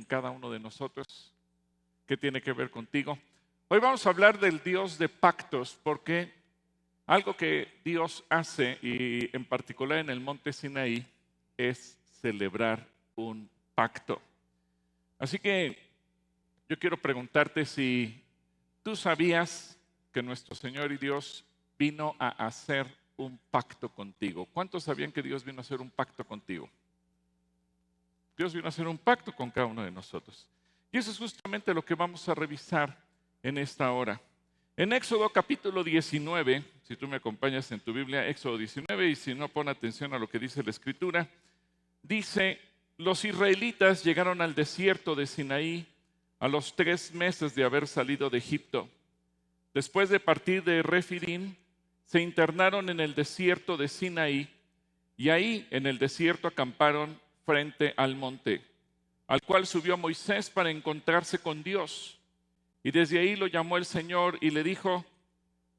con cada uno de nosotros? ¿Qué tiene que ver contigo? Hoy vamos a hablar del Dios de pactos, porque algo que Dios hace, y en particular en el monte Sinaí, es celebrar un pacto. Así que yo quiero preguntarte si tú sabías que nuestro Señor y Dios vino a hacer un pacto contigo. ¿Cuántos sabían que Dios vino a hacer un pacto contigo? Dios vino a hacer un pacto con cada uno de nosotros. Y eso es justamente lo que vamos a revisar en esta hora. En Éxodo capítulo 19, si tú me acompañas en tu Biblia, Éxodo 19, y si no, pon atención a lo que dice la Escritura, dice: los israelitas llegaron al desierto de Sinaí a los 3 meses de haber salido de Egipto. Después de partir de Refidim, se internaron en el desierto de Sinaí, y ahí en el desierto acamparon frente al monte, al cual subió Moisés para encontrarse con Dios. Y desde ahí lo llamó el Señor y le dijo: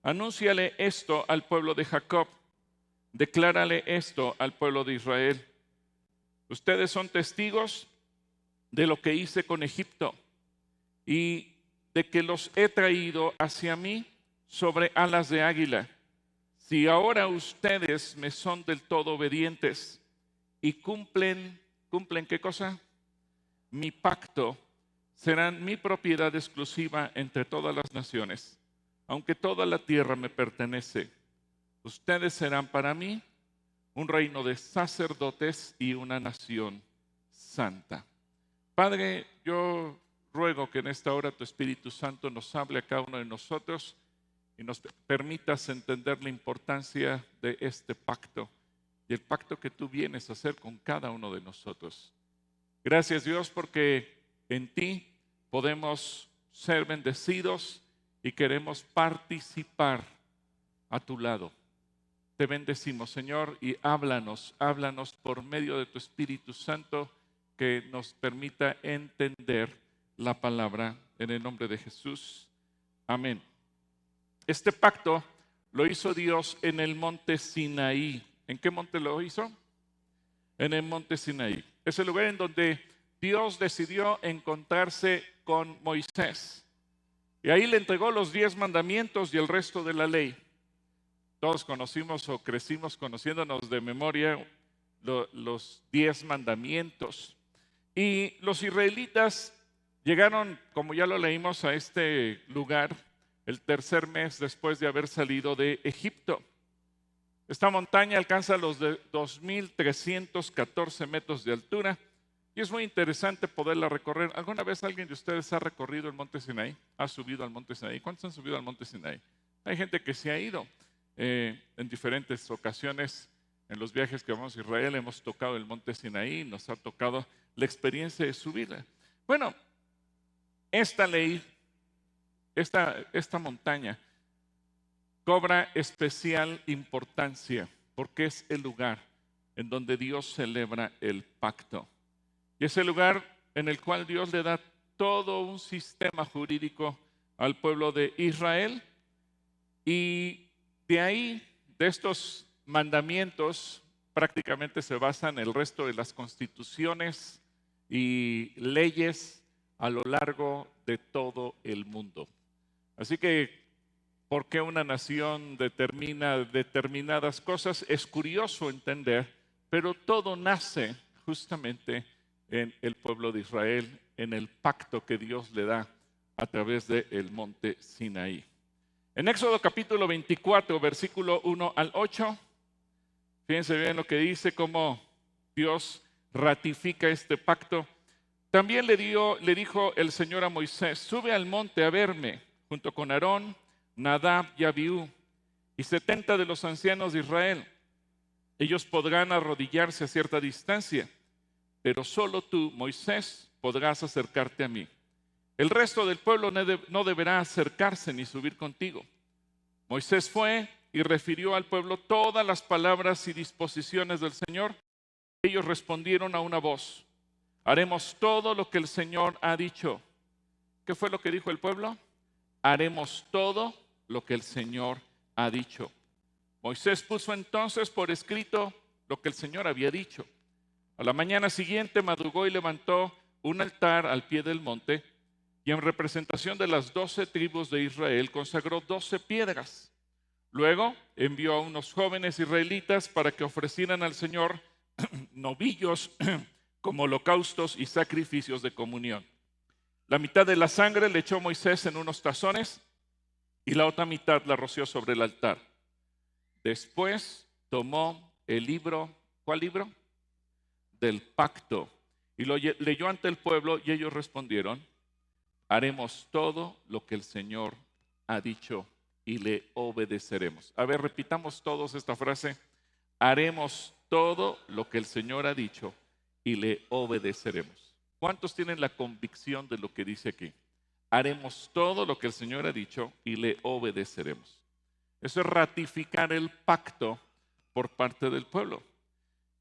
anúnciale esto al pueblo de Jacob, declárale esto al pueblo de Israel. Ustedes son testigos de lo que hice con Egipto y de que los he traído hacia mí sobre alas de águila. Si ahora ustedes me son del todo obedientes y ¿cumplen qué cosa? Mi pacto, serán mi propiedad exclusiva entre todas las naciones. Aunque toda la tierra me pertenece, ustedes serán para mí un reino de sacerdotes y una nación santa. Padre, yo ruego que en esta hora tu Espíritu Santo nos hable a cada uno de nosotros y nos permitas entender la importancia de este pacto y el pacto que tú vienes a hacer con cada uno de nosotros. Gracias, Dios, porque en ti podemos ser bendecidos y queremos participar a tu lado. Te bendecimos, Señor, y háblanos por medio de tu Espíritu Santo, que nos permita entender la palabra en el nombre de Jesús. Amén. Este pacto lo hizo Dios en el monte Sinaí. ¿En qué monte lo hizo? En el monte Sinaí. Es el lugar en donde Dios decidió encontrarse con Moisés. Y ahí le entregó los 10 mandamientos y el resto de la ley. Todos conocimos o crecimos conociéndonos de memoria los 10 mandamientos. Y los israelitas llegaron, como ya lo leímos, a este lugar el 3er mes después de haber salido de Egipto. Esta montaña alcanza los 2,314 metros de altura y es muy interesante poderla recorrer. ¿Alguna vez alguien de ustedes ha recorrido el monte Sinaí? ¿Ha subido al monte Sinaí? ¿Cuántos han subido al monte Sinaí? Hay gente que se ha ido en diferentes ocasiones. En los viajes que vamos a Israel hemos tocado el monte Sinaí, nos ha tocado la experiencia de subirla. Bueno, esta ley, esta montaña cobra especial importancia porque es el lugar en donde Dios celebra el pacto. Y es el lugar en el cual Dios le da todo un sistema jurídico al pueblo de Israel. Y de ahí, de estos mandamientos, prácticamente se basan el resto de las constituciones y leyes a lo largo de todo el mundo. Así que, ¿por qué una nación determina determinadas cosas? Es curioso entender, pero todo nace justamente en el pueblo de Israel, en el pacto que Dios le da a través del monte Sinaí. En Éxodo capítulo 24, versículo 1 al 8, fíjense bien lo que dice, cómo Dios ratifica este pacto. También le dijo el Señor a Moisés: sube al monte a verme, junto con Aarón, Nadab y Abiú, y 70 de los ancianos de Israel. Ellos podrán arrodillarse a cierta distancia, pero solo tú, Moisés, podrás acercarte a mí. El resto del pueblo no deberá acercarse ni subir contigo. Moisés fue y refirió al pueblo todas las palabras y disposiciones del Señor. Ellos respondieron a una voz: haremos todo lo que el Señor ha dicho. ¿Qué fue lo que dijo el pueblo? Haremos todo lo que el Señor ha dicho. Moisés puso entonces por escrito lo que el Señor había dicho. A la mañana siguiente madrugó y levantó un altar al pie del monte y en representación de las 12 tribus de Israel consagró 12 piedras. Luego envió a unos jóvenes israelitas para que ofrecieran al Señor novillos como holocaustos y sacrificios de comunión. La mitad de la sangre le echó Moisés en unos tazones y la otra mitad la roció sobre el altar. Después tomó el libro, ¿cuál libro? Del pacto, y lo leyó ante el pueblo y ellos respondieron: haremos todo lo que el Señor ha dicho y le obedeceremos. A ver, repitamos todos esta frase: haremos todo lo que el Señor ha dicho y le obedeceremos. ¿Cuántos tienen la convicción de lo que dice aquí? Haremos todo lo que el Señor ha dicho y le obedeceremos. Eso es ratificar el pacto por parte del pueblo.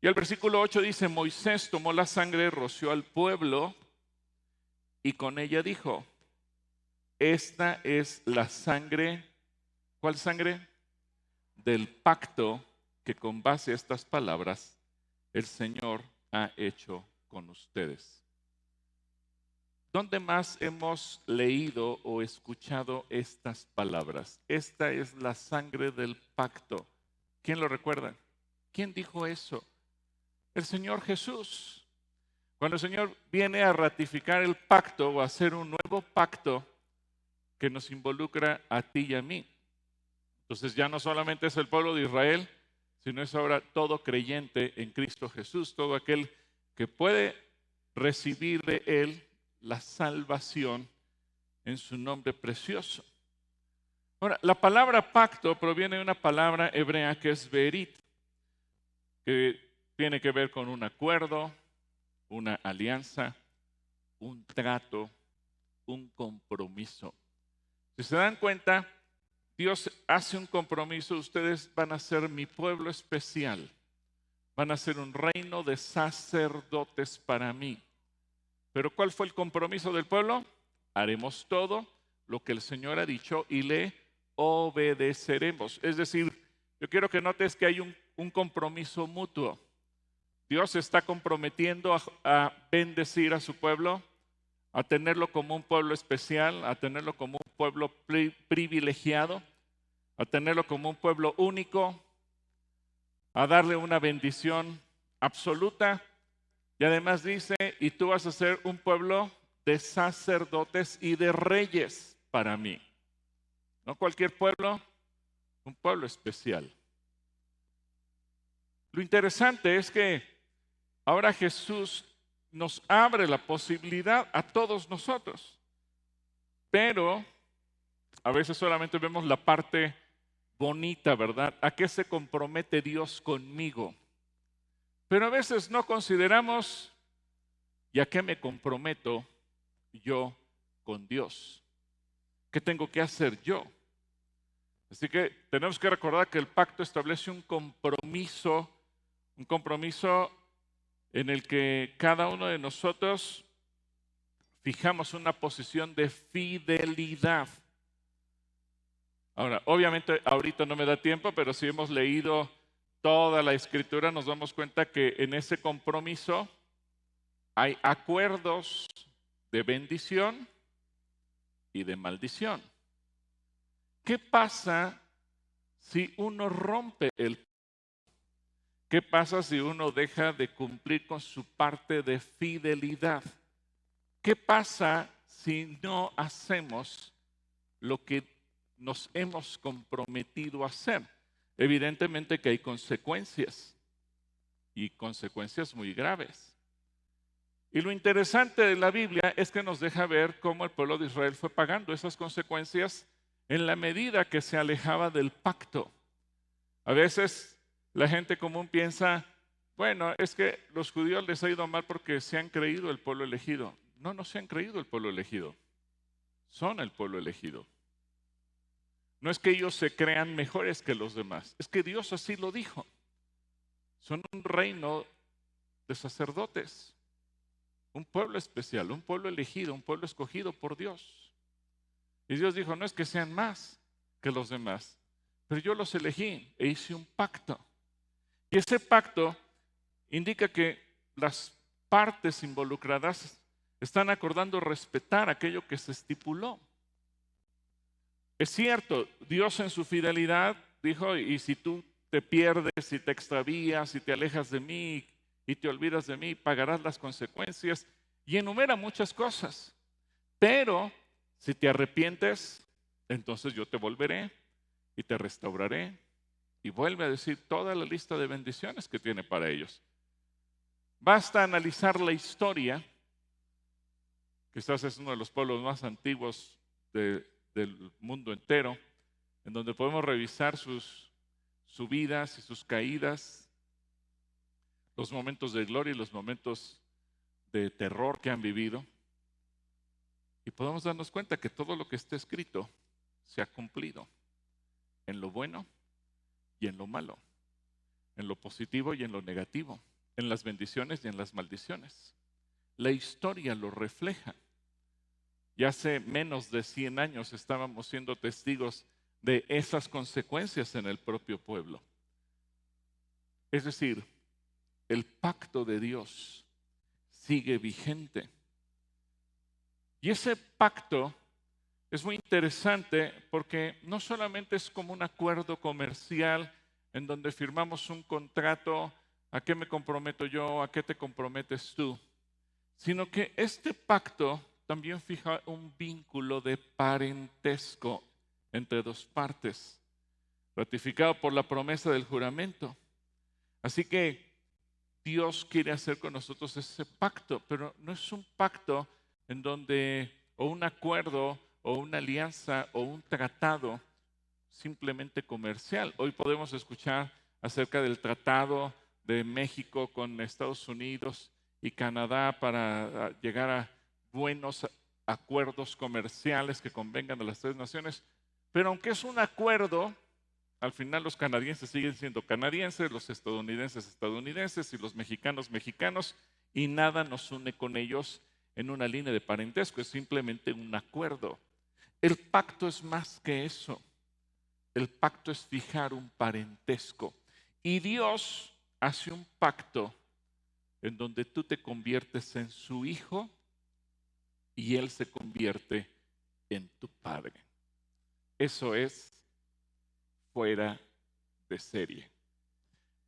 Y el versículo 8 dice: Moisés tomó la sangre, roció al pueblo y con ella dijo: esta es la sangre, ¿cuál sangre? Del pacto que con base a estas palabras el Señor ha hecho con ustedes. ¿Dónde más hemos leído o escuchado estas palabras? Esta es la sangre del pacto. ¿Quién lo recuerda? ¿Quién dijo eso? El Señor Jesús. Cuando el Señor viene a ratificar el pacto o a hacer un nuevo pacto que nos involucra a ti y a mí. Entonces ya no solamente es el pueblo de Israel, sino es ahora todo creyente en Cristo Jesús, todo aquel que puede recibir de Él la salvación en su nombre precioso. Ahora, la palabra pacto proviene de una palabra hebrea que es berit, que tiene que ver con un acuerdo, una alianza, un trato, un compromiso. Si se dan cuenta, Dios hace un compromiso: ustedes van a ser mi pueblo especial, van a ser un reino de sacerdotes para mí. Pero ¿cuál fue el compromiso del pueblo? Haremos todo lo que el Señor ha dicho y le obedeceremos. Es decir, yo quiero que notes que hay un compromiso mutuo. Dios se está comprometiendo a bendecir a su pueblo, a tenerlo como un pueblo especial, a tenerlo como un pueblo privilegiado, a tenerlo como un pueblo único, a darle una bendición absoluta. Y además dice: y tú vas a ser un pueblo de sacerdotes y de reyes para mí. No cualquier pueblo, un pueblo especial. Lo interesante es que ahora Jesús nos abre la posibilidad a todos nosotros, pero a veces solamente vemos la parte bonita, ¿verdad? ¿A qué se compromete Dios conmigo? Pero a veces no consideramos: ¿y a qué me comprometo yo con Dios? ¿Qué tengo que hacer yo? Así que tenemos que recordar que el pacto establece un compromiso en el que cada uno de nosotros fijamos una posición de fidelidad. Ahora, obviamente ahorita no me da tiempo, pero si hemos leído toda la escritura nos damos cuenta que en ese compromiso hay acuerdos de bendición y de maldición. ¿Qué pasa si uno rompe el pacto? ¿Qué pasa si uno deja de cumplir con su parte de fidelidad? ¿Qué pasa si no hacemos lo que nos hemos comprometido a hacer? Evidentemente que hay consecuencias, y consecuencias muy graves. Y lo interesante de la Biblia es que nos deja ver cómo el pueblo de Israel fue pagando esas consecuencias en la medida que se alejaba del pacto. A veces la gente común piensa: bueno, es que los judíos les ha ido mal porque se han creído el pueblo elegido. No, no se han creído el pueblo elegido. Son el pueblo elegido. No es que ellos se crean mejores que los demás, es que Dios así lo dijo. Son un reino de sacerdotes, un pueblo especial, un pueblo elegido, un pueblo escogido por Dios. Y Dios dijo: no es que sean más que los demás, pero yo los elegí e hice un pacto. Y ese pacto indica que las partes involucradas Están acordando respetar aquello que se estipuló. Es cierto, Dios en su fidelidad dijo, y si tú te pierdes, si te extravías, si te alejas de mí y te olvidas de mí, pagarás las consecuencias. Y enumera muchas cosas. Pero si te arrepientes, entonces yo te volveré y te restauraré. Y vuelve a decir toda la lista de bendiciones que tiene para ellos. Basta analizar la historia. Quizás es uno de los pueblos más antiguos del mundo entero, en donde podemos revisar sus subidas y sus caídas, los momentos de gloria y los momentos de terror que han vivido. Y podemos darnos cuenta que todo lo que está escrito se ha cumplido, en lo bueno y en lo malo, en lo positivo y en lo negativo, en las bendiciones y en las maldiciones. La historia lo refleja. Y hace menos de 100 años estábamos siendo testigos de esas consecuencias en el propio pueblo. Es decir, el pacto de Dios sigue vigente. Y ese pacto es muy interesante porque no solamente es como un acuerdo comercial en donde firmamos un contrato, ¿a qué me comprometo yo? ¿A qué te comprometes tú? Sino que este pacto también fija un vínculo de parentesco entre dos partes, ratificado por la promesa del juramento. Así que Dios quiere hacer con nosotros ese pacto, pero no es un pacto en donde, o un acuerdo, o una alianza, o un tratado simplemente comercial. Hoy podemos escuchar acerca del tratado de México con Estados Unidos y Canadá para llegar a buenos acuerdos comerciales que convengan a las tres naciones. Pero aunque es un acuerdo, al final los canadienses siguen siendo canadienses, los estadounidenses estadounidenses y los mexicanos mexicanos, y nada nos une con ellos en una línea de parentesco, es simplemente un acuerdo. El pacto es más que eso. El pacto es fijar un parentesco. Y Dios hace un pacto en donde tú te conviertes en su hijo y Él se convierte en tu padre. Eso es fuera de serie.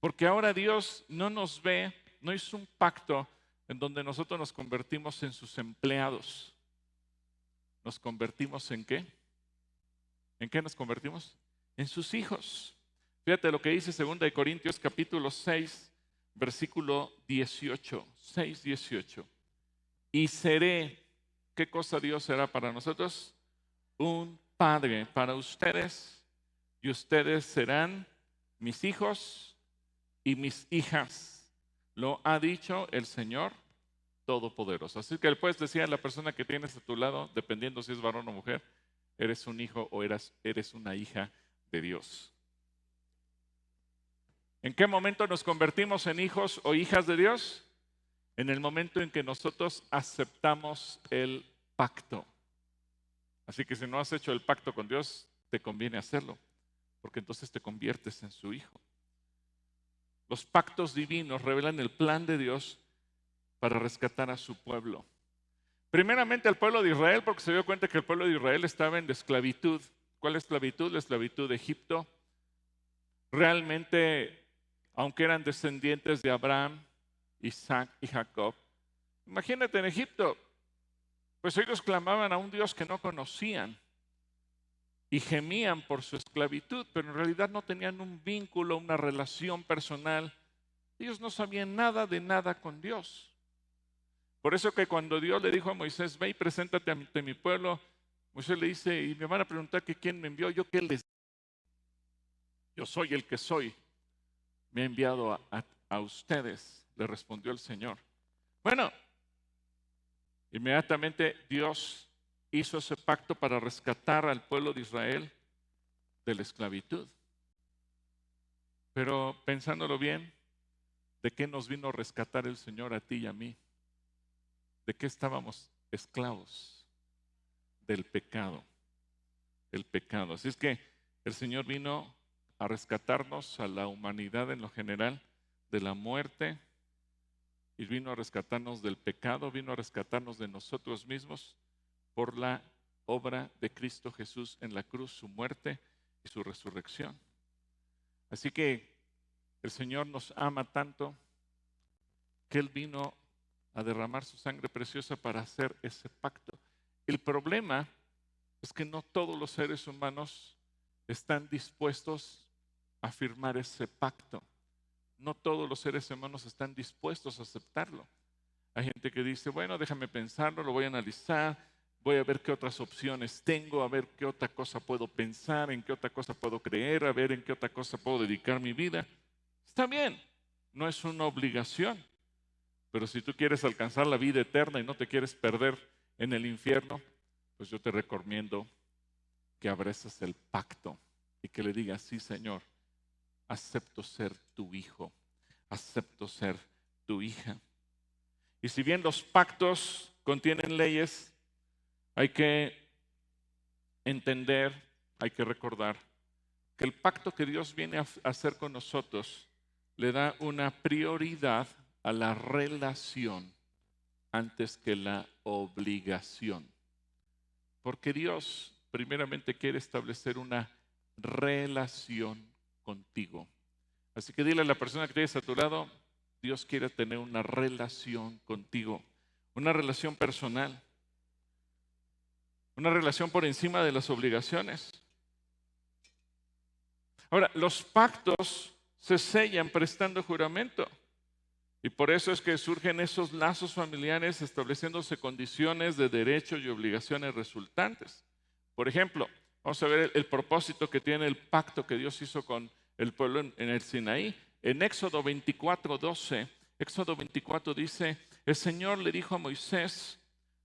Porque ahora Dios no nos ve, no hizo un pacto en donde nosotros nos convertimos en sus empleados. ¿Nos convertimos en qué? ¿En qué nos convertimos? En sus hijos. Fíjate lo que dice 2 Corintios capítulo 6, versículo 18. 6, 18. Y seré, ¿qué cosa Dios será para nosotros? Un padre para ustedes, y ustedes serán mis hijos y mis hijas. Lo ha dicho el Señor Todopoderoso. Así que le puedes decir a la persona que tienes a tu lado, dependiendo si es varón o mujer, eres un hijo o eres una hija de Dios. ¿En qué momento nos convertimos en hijos o hijas de Dios? En el momento en que nosotros aceptamos el pacto. Así que si no has hecho el pacto con Dios, te conviene hacerlo, porque entonces te conviertes en su hijo. Los pactos divinos revelan el plan de Dios para rescatar a su pueblo. Primeramente al pueblo de Israel, porque se dio cuenta que el pueblo de Israel estaba en esclavitud. ¿Cuál esclavitud? La esclavitud de Egipto. Realmente, aunque eran descendientes de Abraham, Isaac y Jacob, imagínate en Egipto, pues ellos clamaban a un Dios que no conocían y gemían por su esclavitud, pero en realidad no tenían un vínculo, una relación personal. Ellos no sabían nada de nada con Dios. Por eso que cuando Dios le dijo a Moisés, ve y preséntate ante mi pueblo, Moisés le dice, y me van a preguntar que quién me envió, yo qué les digo. Yo soy el que soy, me ha enviado a ustedes, le respondió el Señor. Bueno, inmediatamente Dios hizo ese pacto para rescatar al pueblo de Israel de la esclavitud. Pero pensándolo bien, ¿de qué nos vino a rescatar el Señor a ti y a mí? ¿De qué estábamos esclavos? Del pecado. El pecado. Así es que el Señor vino a rescatarnos a la humanidad en lo general de la muerte, y vino a rescatarnos del pecado, vino a rescatarnos de nosotros mismos por la obra de Cristo Jesús en la cruz, su muerte y su resurrección. Así que el Señor nos ama tanto que Él vino a derramar su sangre preciosa para hacer ese pacto. El problema es que no todos los seres humanos están dispuestos a firmar ese pacto. No todos los seres humanos están dispuestos a aceptarlo. Hay gente que dice, bueno, déjame pensarlo, lo voy a analizar, voy a ver qué otras opciones tengo, a ver qué otra cosa puedo pensar, en qué otra cosa puedo creer, a ver en qué otra cosa puedo dedicar mi vida. Está bien, no es una obligación, pero si tú quieres alcanzar la vida eterna y no te quieres perder en el infierno, pues yo te recomiendo que abraces el pacto y que le digas, sí, Señor, acepto ser tu hijo, acepto ser tu hija. Y si bien los pactos contienen leyes, hay que entender, hay que recordar que el pacto que Dios viene a hacer con nosotros le da una prioridad a la relación antes que la obligación. Porque Dios primeramente quiere establecer una relación contigo. Así que dile a la persona que tienes a tu lado, Dios quiere tener una relación contigo, una relación personal, una relación por encima de las obligaciones. Ahora, los pactos se sellan prestando juramento. Y por eso es que surgen esos lazos familiares estableciéndose condiciones de derechos y obligaciones resultantes. Por ejemplo, vamos a ver el propósito que tiene el pacto que Dios hizo con el pueblo en el Sinaí. En Éxodo 24:12, Éxodo 24 dice, el Señor le dijo a Moisés,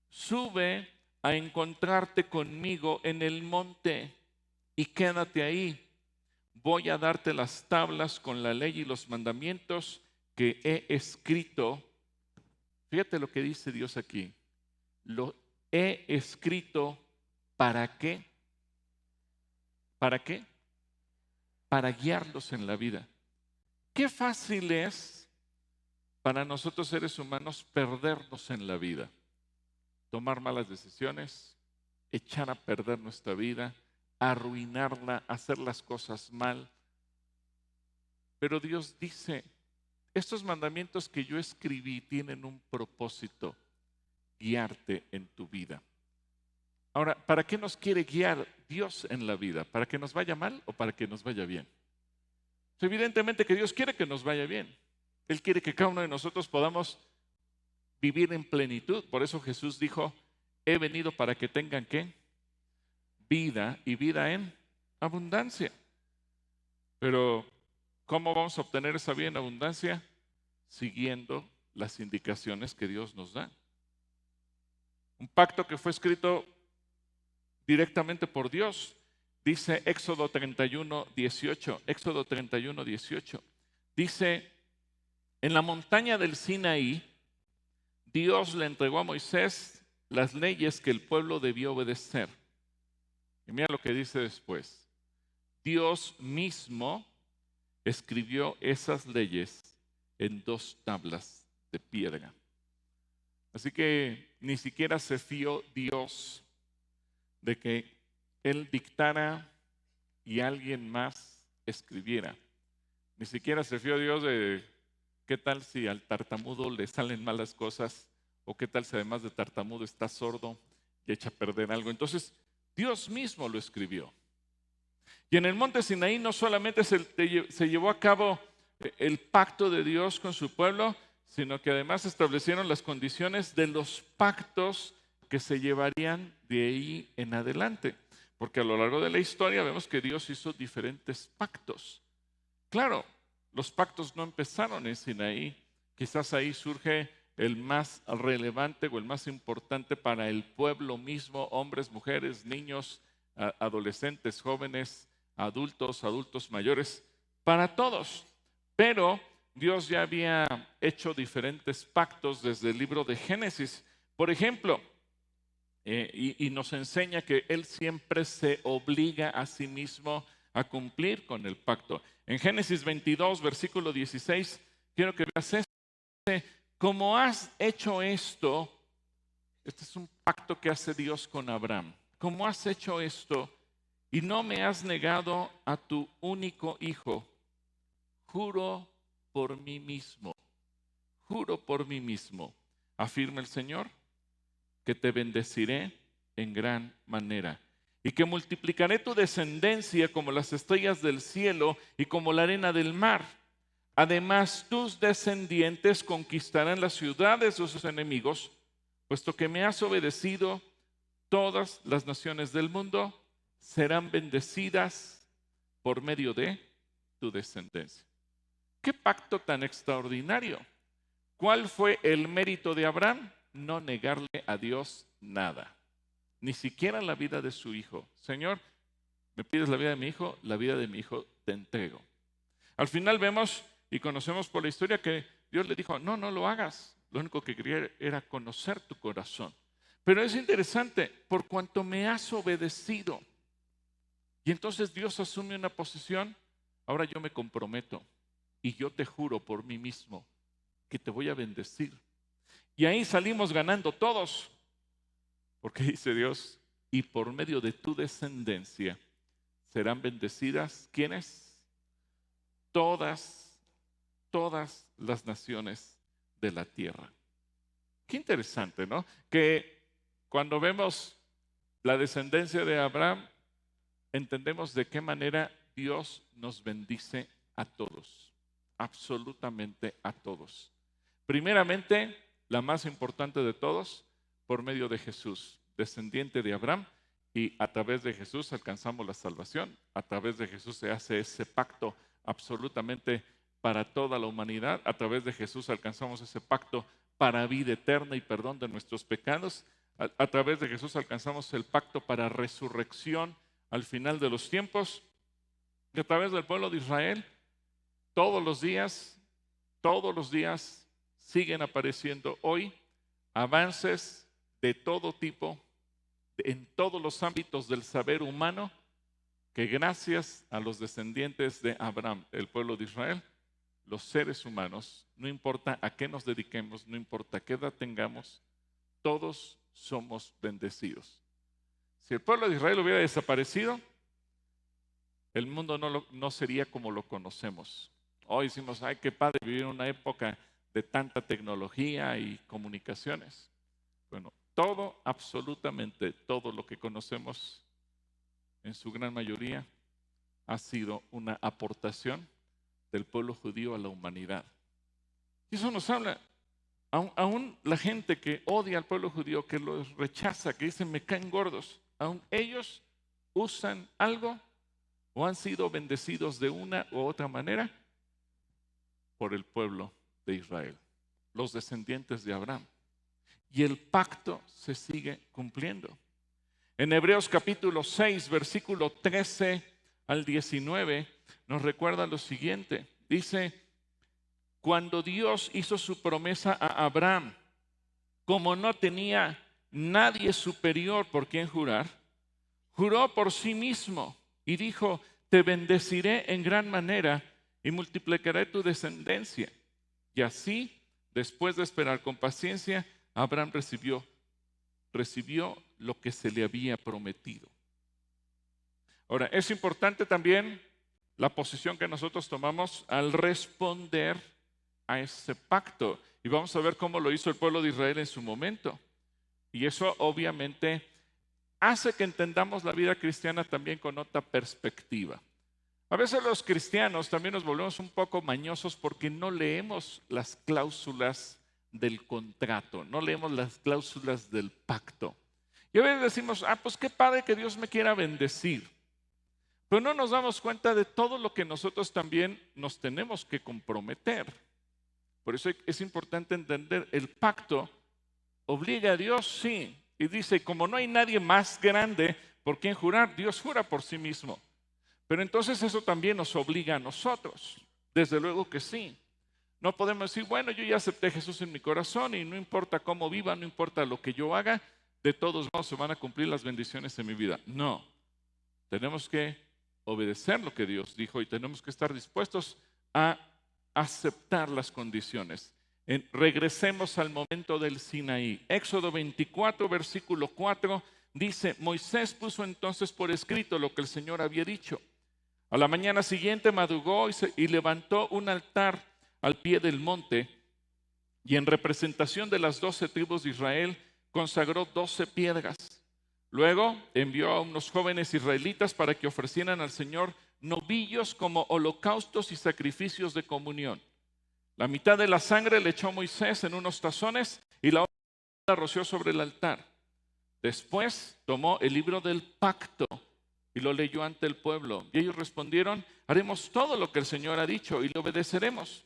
sube a encontrarte conmigo en el monte y quédate ahí. Voy a darte las tablas con la ley y los mandamientos que he escrito. Fíjate lo que dice Dios aquí. Lo he escrito ¿para qué? ¿Para qué? Para guiarlos en la vida. Qué fácil es para nosotros seres humanos perdernos en la vida, tomar malas decisiones, echar a perder nuestra vida, arruinarla, hacer las cosas mal. Pero Dios dice, estos mandamientos que yo escribí tienen un propósito, guiarte en tu vida. Ahora, ¿para qué nos quiere guiar Dios en la vida? ¿Para que nos vaya mal o para que nos vaya bien? Pues evidentemente que Dios quiere que nos vaya bien. Él quiere que cada uno de nosotros podamos vivir en plenitud. Por eso Jesús dijo, he venido para que tengan ¿qué? Vida y vida en abundancia. Pero, ¿cómo vamos a obtener esa vida en abundancia? Siguiendo las indicaciones que Dios nos da. Un pacto que fue escrito directamente por Dios. Dice Éxodo 31:18. Éxodo 31:18. Dice, en la montaña del Sinaí, Dios le entregó a Moisés las leyes que el pueblo debió obedecer. Y mira lo que dice después. Dios mismo escribió esas leyes en 2 tablas de piedra. Así que ni siquiera se fió Dios de que Él dictara y alguien más escribiera. Ni siquiera se fió Dios de qué tal si al tartamudo le salen malas cosas o qué tal si además de tartamudo está sordo y echa a perder algo. Entonces, Dios mismo lo escribió. Y en el monte Sinaí no solamente se llevó a cabo el pacto de Dios con su pueblo, sino que además establecieron las condiciones de los pactos que se llevarían de ahí en adelante. Porque a lo largo de la historia vemos que Dios hizo diferentes pactos. Claro, los pactos no empezaron en Sinaí. Quizás ahí surge el más relevante o el más importante para el pueblo mismo, hombres, mujeres, niños, adolescentes, jóvenes, adultos mayores, para todos. Pero Dios ya había hecho diferentes pactos desde el libro de Génesis. Por ejemplo, y nos enseña que Él siempre se obliga a sí mismo a cumplir con el pacto. En Génesis 22, versículo 16, quiero que veas esto. como has hecho esto, este es un pacto que hace Dios con Abraham, como has hecho esto y no me has negado a tu único hijo, juro por mí mismo, juro por mí mismo, afirma el Señor, que te bendeciré en gran manera y que multiplicaré tu descendencia como las estrellas del cielo y como la arena del mar. Además, tus descendientes conquistarán las ciudades de sus enemigos, puesto que me has obedecido, todas las naciones del mundo serán bendecidas por medio de tu descendencia. ¿Qué pacto tan extraordinario? ¿Cuál fue el mérito de Abraham? No negarle a Dios nada, ni siquiera la vida de su hijo. Señor, me pides la vida de mi hijo, la vida de mi hijo te entrego. Al final vemos y conocemos por la historia que Dios le dijo, no, no lo hagas. Lo único que quería era conocer tu corazón. Pero es interesante, por cuanto me has obedecido. Y entonces Dios asume una posición, ahora yo me comprometo y yo te juro por mí mismo que te voy a bendecir. Y ahí salimos ganando todos, porque dice Dios, y por medio de tu descendencia serán bendecidas, ¿quiénes? Todas las naciones de la tierra. Qué interesante, ¿no? Que cuando vemos la descendencia de Abraham, entendemos de qué manera Dios nos bendice a todos, absolutamente a todos. Primeramente, la más importante de todos, por medio de Jesús, descendiente de Abraham, y a través de Jesús alcanzamos la salvación, a través de Jesús se hace ese pacto absolutamente para toda la humanidad, a través de Jesús alcanzamos ese pacto para vida eterna y perdón de nuestros pecados, a través de Jesús alcanzamos el pacto para resurrección al final de los tiempos, y a través del pueblo de Israel, todos los días siguen apareciendo hoy avances de todo tipo, en todos los ámbitos del saber humano, que gracias a los descendientes de Abraham, el pueblo de Israel, los seres humanos, no importa a qué nos dediquemos, no importa qué edad tengamos, todos somos bendecidos. Si el pueblo de Israel hubiera desaparecido, el mundo no sería como lo conocemos. Hoy decimos, ay, qué padre vivir en una época de tanta tecnología y comunicaciones. Bueno, todo, absolutamente todo lo que conocemos, en su gran mayoría, ha sido una aportación del pueblo judío a la humanidad. Y eso nos habla, aún la gente que odia al pueblo judío, que los rechaza, que dicen me caen gordos, aún ellos usan algo o han sido bendecidos de una u otra manera por el pueblo de Israel, los descendientes de Abraham. Y el pacto se sigue cumpliendo. En Hebreos capítulo 6, versículo 13 al 19, nos recuerda lo siguiente. Dice, cuando Dios hizo su promesa a Abraham, como no tenía nadie superior por quien jurar, juró por sí mismo y dijo, te bendeciré en gran manera y multiplicaré tu descendencia. Y así, después de esperar con paciencia, Abraham recibió lo que se le había prometido. Ahora, es importante también la posición que nosotros tomamos al responder a ese pacto. Y vamos a ver cómo lo hizo el pueblo de Israel en su momento. Y eso obviamente hace que entendamos la vida cristiana también con otra perspectiva. A veces los cristianos también nos volvemos un poco mañosos porque no leemos las cláusulas del contrato, no leemos las cláusulas del pacto. Y a veces decimos, pues qué padre que Dios me quiera bendecir. Pero no nos damos cuenta de todo lo que nosotros también nos tenemos que comprometer. Por eso es importante entender, el pacto obliga a Dios, sí. Y dice, como no hay nadie más grande por quien jurar, Dios jura por sí mismo. Pero entonces eso también nos obliga a nosotros. Desde luego que sí. No podemos decir, bueno, yo ya acepté a Jesús en mi corazón y no importa cómo viva, no importa lo que yo haga, de todos modos se van a cumplir las bendiciones en mi vida. No, tenemos que obedecer lo que Dios dijo y tenemos que estar dispuestos a aceptar las condiciones. Regresemos al momento del Sinaí. Éxodo 24, versículo 4, dice: Moisés puso entonces por escrito lo que el Señor había dicho. A la mañana siguiente madrugó y levantó un altar al pie del monte, y en representación de las 12 tribus de Israel consagró 12 piedras. Luego envió a unos jóvenes israelitas para que ofrecieran al Señor novillos como holocaustos y sacrificios de comunión. La mitad de la sangre le echó Moisés en unos tazones y la otra la roció sobre el altar. Después tomó el libro del pacto y lo leyó ante el pueblo. Y ellos respondieron: haremos todo lo que el Señor ha dicho y le obedeceremos.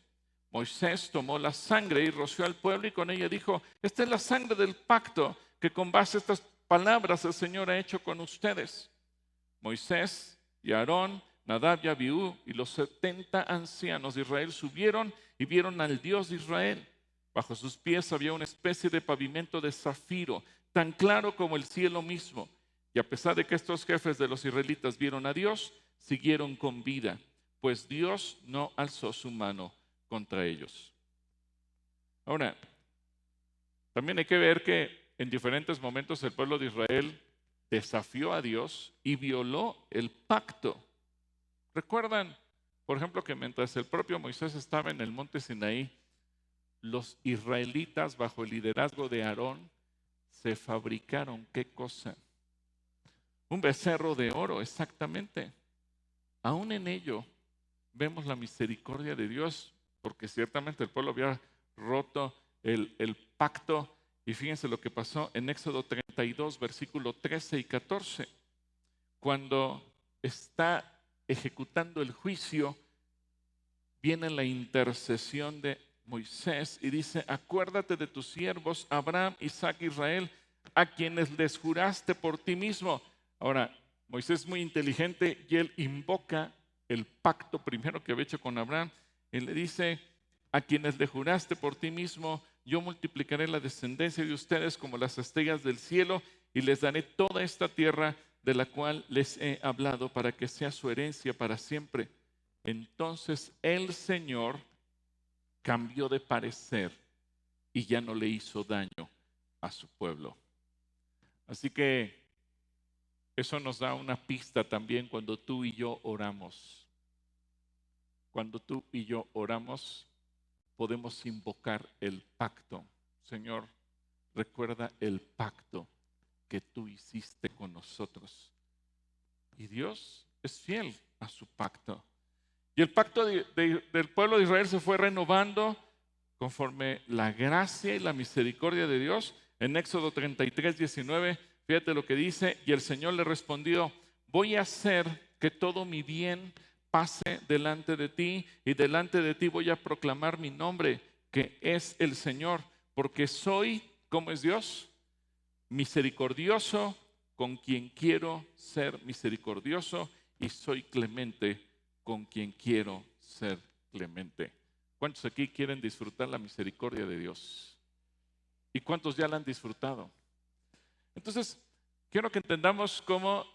Moisés tomó la sangre y roció al pueblo, y con ella dijo: esta es la sangre del pacto que con base a estas palabras el Señor ha hecho con ustedes. Moisés y Aarón, Nadab y Abiú y los 70 ancianos de Israel subieron y vieron al Dios de Israel. Bajo sus pies había una especie de pavimento de zafiro, tan claro como el cielo mismo. Y a pesar de que estos jefes de los israelitas vieron a Dios, siguieron con vida, pues Dios no alzó su mano contra ellos. Ahora, también hay que ver que en diferentes momentos el pueblo de Israel desafió a Dios y violó el pacto. ¿Recuerdan, por ejemplo, que mientras el propio Moisés estaba en el monte Sinaí, los israelitas bajo el liderazgo de Aarón se fabricaron, ¿qué cosa? Un becerro de oro, exactamente. Aún en ello vemos la misericordia de Dios, porque ciertamente el pueblo había roto el pacto. Y fíjense lo que pasó en Éxodo 32, versículo 13 y 14. Cuando está ejecutando el juicio, viene la intercesión de Moisés y dice: acuérdate de tus siervos Abraham, Isaac e Israel, a quienes les juraste por ti mismo. Ahora, Moisés es muy inteligente y él invoca el pacto primero que había hecho con Abraham. Él le dice: a quienes le juraste por ti mismo, yo multiplicaré la descendencia de ustedes como las estrellas del cielo, y les daré toda esta tierra de la cual les he hablado, para que sea su herencia para siempre. Entonces el Señor cambió de parecer y ya no le hizo daño a su pueblo. Así que eso nos da una pista también cuando tú y yo oramos. Cuando tú y yo oramos, podemos invocar el pacto. Señor, recuerda el pacto que tú hiciste con nosotros. Y Dios es fiel a su pacto. Y el pacto del pueblo de Israel se fue renovando conforme la gracia y la misericordia de Dios. En Éxodo 33, 19, fíjate lo que dice: y el Señor le respondió: voy a hacer que todo mi bien pase delante de ti, y delante de ti voy a proclamar mi nombre, que es el Señor, porque soy, ¿cómo es Dios? Misericordioso con quien quiero ser misericordioso, y soy clemente con quien quiero ser clemente. ¿Cuántos aquí quieren disfrutar la misericordia de Dios? ¿Y cuántos ya la han disfrutado? Entonces, quiero que entendamos cómo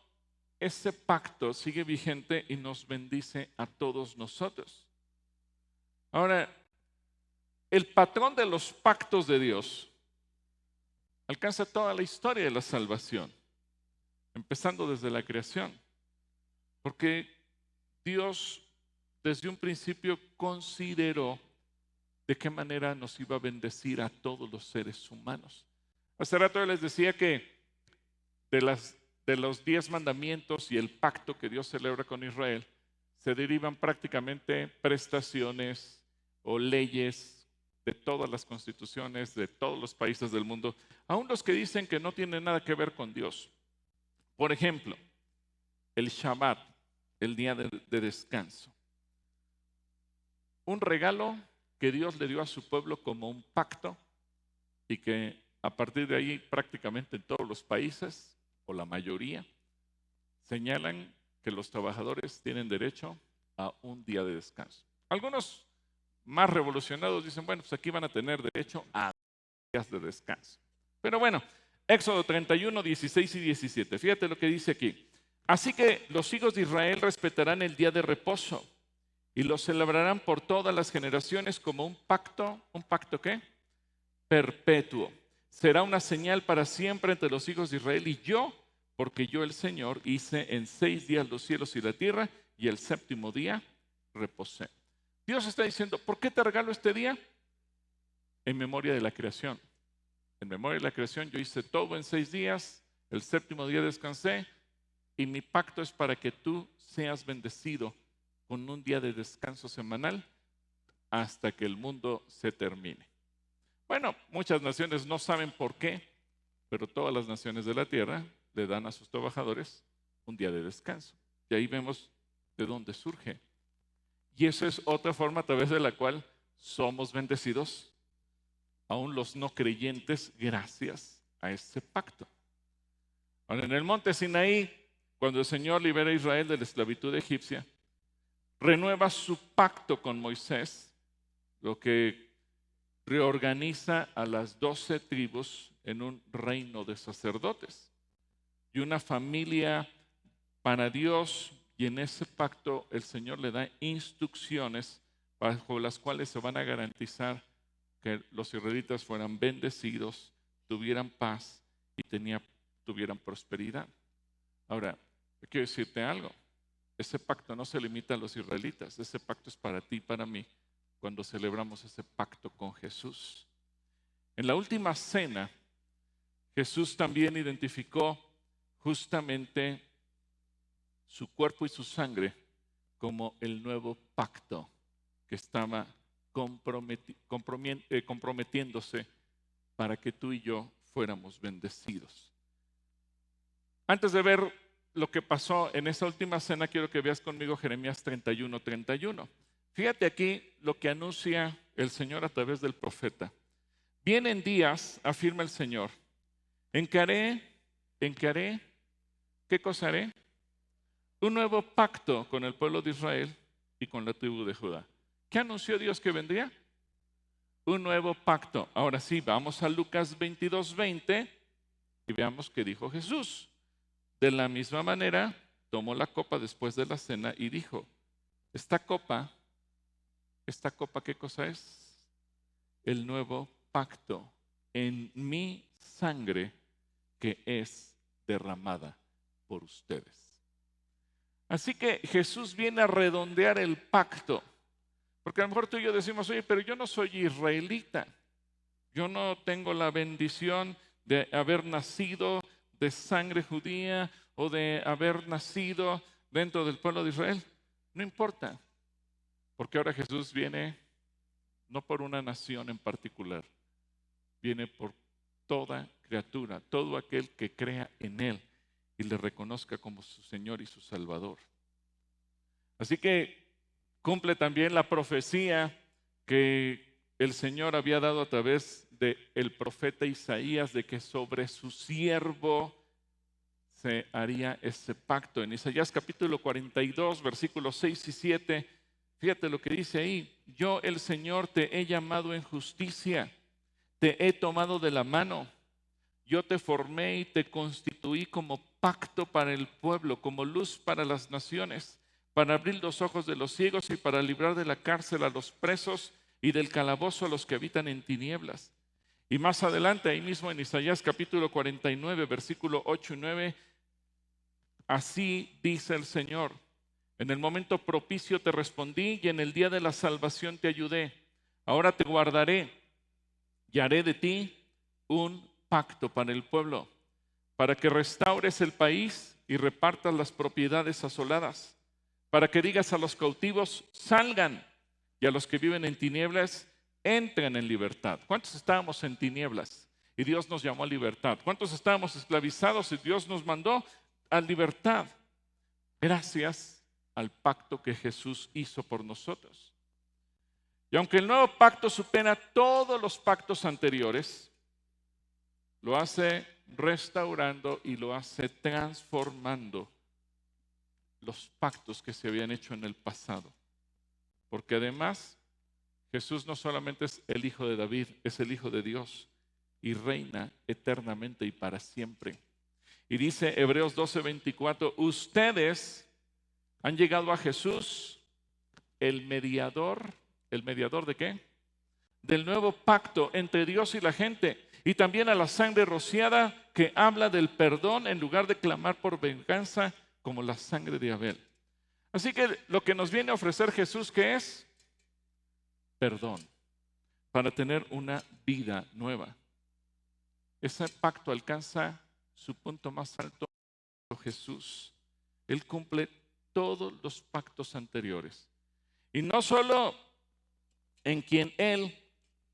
ese pacto sigue vigente y nos bendice a todos nosotros. Ahora, el patrón de los pactos de Dios alcanza toda la historia de la salvación, empezando desde la creación, porque Dios desde un principio consideró de qué manera nos iba a bendecir a todos los seres humanos. Hace rato les decía que de los 10 mandamientos y el pacto que Dios celebra con Israel, se derivan prácticamente prestaciones o leyes de todas las constituciones de todos los países del mundo, aun los que dicen que no tienen nada que ver con Dios. Por ejemplo, el Shabbat, el día de descanso. Un regalo que Dios le dio a su pueblo como un pacto, y que a partir de ahí prácticamente en todos los países, o la mayoría, señalan que los trabajadores tienen derecho a un día de descanso. Algunos más revolucionados dicen: bueno, pues aquí van a tener derecho a días de descanso. Pero bueno, Éxodo 31, 16 y 17. Fíjate lo que dice aquí. Así que los hijos de Israel respetarán el día de reposo y lo celebrarán por todas las generaciones como ¿un pacto qué? Perpetuo. Será una señal para siempre entre los hijos de Israel y yo, porque yo el Señor hice en 6 días los cielos y la tierra, y el séptimo día reposé. Dios está diciendo, ¿por qué te regalo este día? En memoria de la creación. En memoria de la creación yo hice todo en 6 días, el séptimo día descansé, y mi pacto es para que tú seas bendecido con un día de descanso semanal hasta que el mundo se termine. Bueno, muchas naciones no saben por qué, pero todas las naciones de la tierra le dan a sus trabajadores un día de descanso. Y ahí vemos de dónde surge. Y eso es otra forma a través de la cual somos bendecidos, aún los no creyentes, gracias a ese pacto. Ahora, en el monte Sinaí, cuando el Señor libera a Israel de la esclavitud egipcia, renueva su pacto con Moisés, lo que reorganiza a las 12 tribus en un reino de sacerdotes y una familia para Dios, y en ese pacto el Señor le da instrucciones bajo las cuales se van a garantizar que los israelitas fueran bendecidos, tuvieran paz y tuvieran prosperidad. Ahora, quiero decirte algo, ese pacto no se limita a los israelitas, ese pacto es para ti y para mí cuando celebramos ese pacto con Jesús. En la última cena, Jesús también identificó justamente su cuerpo y su sangre como el nuevo pacto que estaba comprometiéndose para que tú y yo fuéramos bendecidos. Antes de ver lo que pasó en esa última cena, quiero que veas conmigo Jeremías 31:31. Fíjate aquí lo que anuncia el Señor a través del profeta. Vienen días, afirma el Señor, en que haré, ¿qué cosa haré? Un nuevo pacto con el pueblo de Israel y con la tribu de Judá. ¿Qué anunció Dios que vendría? Un nuevo pacto. Ahora sí, vamos a Lucas 22:20 y veamos qué dijo Jesús. De la misma manera, tomó la copa después de la cena y dijo, esta copa, ¿qué cosa es? El nuevo pacto en mi sangre que es derramada por ustedes. Así que Jesús viene a redondear el pacto. Porque a lo mejor tú y yo decimos, oye, pero yo no soy israelita. Yo no tengo la bendición de haber nacido de sangre judía o de haber nacido dentro del pueblo de Israel. No importa, porque ahora Jesús viene no por una nación en particular, viene por toda criatura, todo aquel que crea en Él y le reconozca como su Señor y su Salvador. Así que cumple también la profecía que el Señor había dado a través del profeta Isaías de que sobre su siervo se haría ese pacto. En Isaías capítulo 42, versículos 6 y 7, fíjate lo que dice ahí. Yo, el Señor, te he llamado en justicia, te he tomado de la mano. Yo te formé y te constituí como pacto para el pueblo, como luz para las naciones, para abrir los ojos de los ciegos y para librar de la cárcel a los presos y del calabozo a los que habitan en tinieblas. Y más adelante, ahí mismo en Isaías capítulo 49, versículo 8 y 9, así dice el Señor, en el momento propicio te respondí y en el día de la salvación te ayudé. Ahora te guardaré y haré de ti un pacto para el pueblo, para que restaures el país y repartas las propiedades asoladas, para que digas a los cautivos, salgan, y a los que viven en tinieblas, entren en libertad. ¿Cuántos estábamos en tinieblas y Dios nos llamó a libertad? ¿Cuántos estábamos esclavizados y Dios nos mandó a libertad? Gracias al pacto que Jesús hizo por nosotros. Y aunque el nuevo pacto supera todos los pactos anteriores, lo hace restaurando y lo hace transformando los pactos que se habían hecho en el pasado. Porque además, Jesús no solamente es el Hijo de David, es el Hijo de Dios y reina eternamente y para siempre. Y dice Hebreos 12:24, ustedes han llegado a Jesús ¿el mediador de qué? Del nuevo pacto entre Dios y la gente. Y también a la sangre rociada que habla del perdón en lugar de clamar por venganza como la sangre de Abel. Así que lo que nos viene a ofrecer Jesús, ¿qué es? Perdón, para tener una vida nueva. Ese pacto alcanza su punto más alto en Jesús. Él cumple todos los pactos anteriores. Y no solo en quien Él,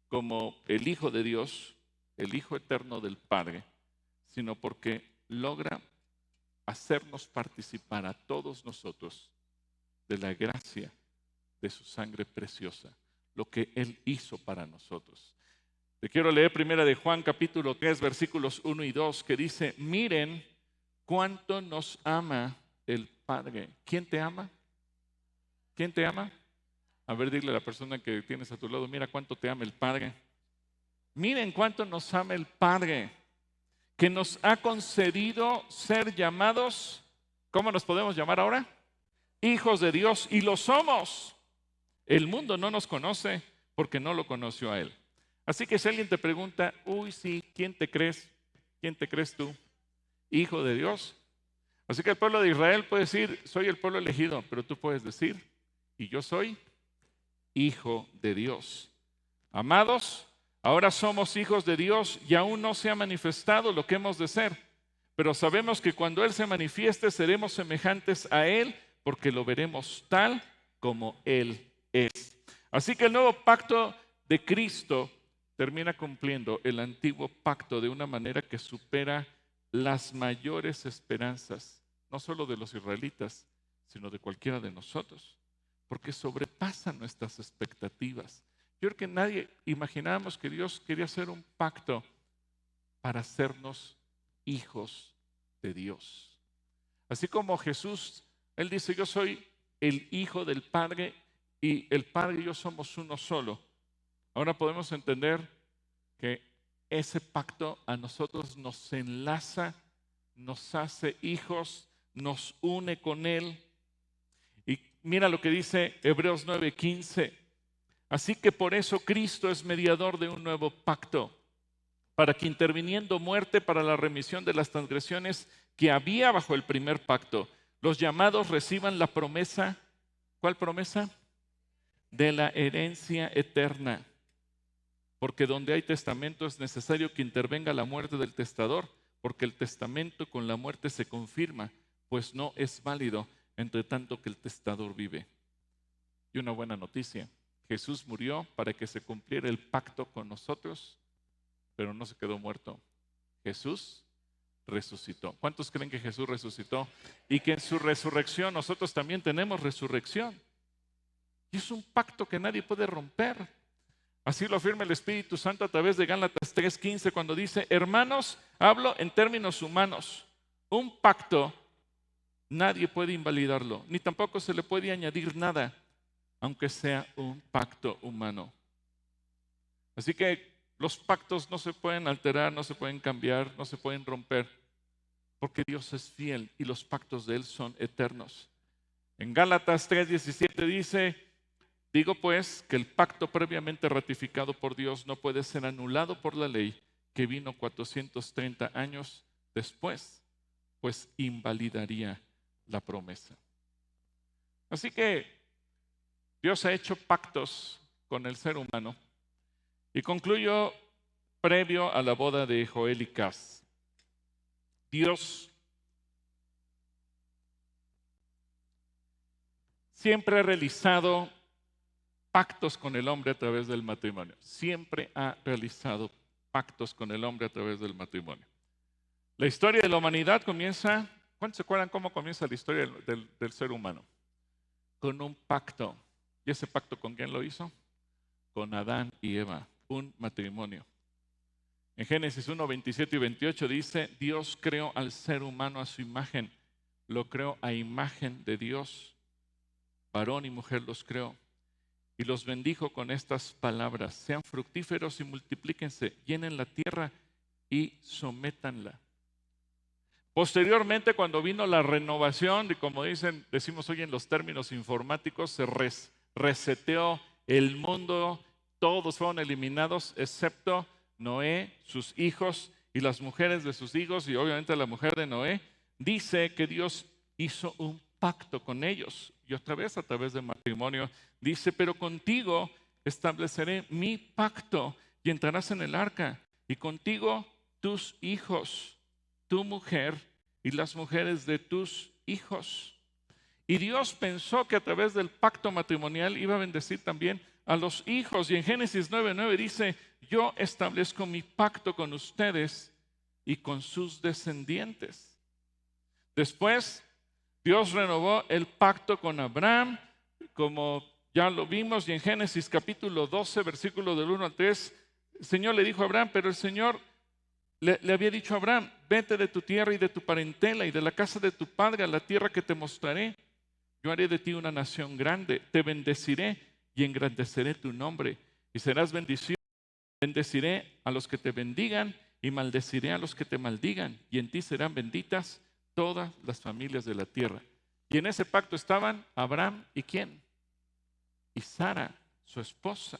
como el Hijo de Dios, el Hijo eterno del Padre, sino porque logra hacernos participar a todos nosotros de la gracia de su sangre preciosa, lo que Él hizo para nosotros. Te quiero leer primera de Juan capítulo 3 versículos 1 y 2 que dice, miren cuánto nos ama el Padre. ¿Quién te ama? ¿Quién te ama? A ver, dile a la persona que tienes a tu lado, mira cuánto te ama el Padre. Miren cuánto nos ama el Padre, que nos ha concedido ser llamados, ¿cómo nos podemos llamar ahora? Hijos de Dios, y lo somos. El mundo no nos conoce porque no lo conoció a Él. Así que si alguien te pregunta, uy, sí, ¿quién te crees? ¿Quién te crees tú? Hijo de Dios. Así que el pueblo de Israel puede decir, soy el pueblo elegido, pero tú puedes decir, y yo soy hijo de Dios. Amados, ahora somos hijos de Dios y aún no se ha manifestado lo que hemos de ser, pero sabemos que cuando Él se manifieste seremos semejantes a Él porque lo veremos tal como Él es. Así que el nuevo pacto de Cristo termina cumpliendo el antiguo pacto de una manera que supera las mayores esperanzas, no solo de los israelitas, sino de cualquiera de nosotros, porque sobrepasa nuestras expectativas. Yo creo que nadie imaginábamos que Dios quería hacer un pacto para hacernos hijos de Dios. Así como Jesús, Él dice, yo soy el Hijo del Padre y el Padre y yo somos uno solo. Ahora podemos entender que ese pacto a nosotros nos enlaza, nos hace hijos, nos une con Él. Y mira lo que dice Hebreos 9:15. Así que por eso Cristo es mediador de un nuevo pacto, para que interviniendo muerte para la remisión de las transgresiones que había bajo el primer pacto, los llamados reciban la promesa. ¿Cuál promesa? De la herencia eterna. Porque donde hay testamento es necesario que intervenga la muerte del testador, porque el testamento con la muerte se confirma, pues no es válido entre tanto que el testador vive. Y una buena noticia, Jesús murió para que se cumpliera el pacto con nosotros, pero no se quedó muerto. Jesús resucitó. ¿Cuántos creen que Jesús resucitó? Y que en su resurrección nosotros también tenemos resurrección. Y es un pacto que nadie puede romper. Así lo afirma el Espíritu Santo a través de Gálatas 3:15 cuando dice, hermanos, hablo en términos humanos. Un pacto nadie puede invalidarlo, ni tampoco se le puede añadir nada, aunque sea un pacto humano. Así que los pactos no se pueden alterar, no se pueden cambiar, no se pueden romper, porque Dios es fiel y los pactos de Él son eternos. En Gálatas 3:17 dice, digo pues que el pacto previamente ratificado por Dios no puede ser anulado por la ley que vino 430 años después, pues invalidaría la promesa. Así que Dios ha hecho pactos con el ser humano y concluyo previo a la boda de Joel y Cas. Dios siempre ha realizado pactos con el hombre a través del matrimonio. Siempre ha realizado pactos con el hombre a través del matrimonio. La historia de la humanidad comienza, ¿cuántos se acuerdan cómo comienza la historia del ser humano? Con un pacto. ¿Y ese pacto con quién lo hizo? Con Adán y Eva, un matrimonio. En Génesis 1, 27 y 28 dice, Dios creó al ser humano a su imagen, lo creó a imagen de Dios, varón y mujer los creó. Y los bendijo con estas palabras, sean fructíferos y multiplíquense, llenen la tierra y sométanla. Posteriormente, cuando vino la renovación, y como decimos hoy en los términos informáticos, se reseteó el mundo, todos fueron eliminados excepto Noé, sus hijos y las mujeres de sus hijos y obviamente la mujer de Noé. Dice que Dios hizo un pacto con ellos y otra vez a través del matrimonio dice, pero contigo estableceré mi pacto y entrarás en el arca y contigo tus hijos, tu mujer y las mujeres de tus hijos. Y Dios pensó que a través del pacto matrimonial iba a bendecir también a los hijos. Y en Génesis 9:9 dice, yo establezco mi pacto con ustedes y con sus descendientes. Después, Dios renovó el pacto con Abraham, como ya lo vimos, y en Génesis capítulo 12, versículo del 1 al 3, el Señor le dijo a Abraham, pero el Señor le había dicho a Abraham, vete de tu tierra y de tu parentela y de la casa de tu padre a la tierra que te mostraré. Yo haré de ti una nación grande, te bendeciré y engrandeceré tu nombre y serás bendición. Bendeciré a los que te bendigan y maldeciré a los que te maldigan y en ti serán benditas todas las familias de la tierra. Y en ese pacto estaban Abraham y ¿quién? Y Sara, su esposa.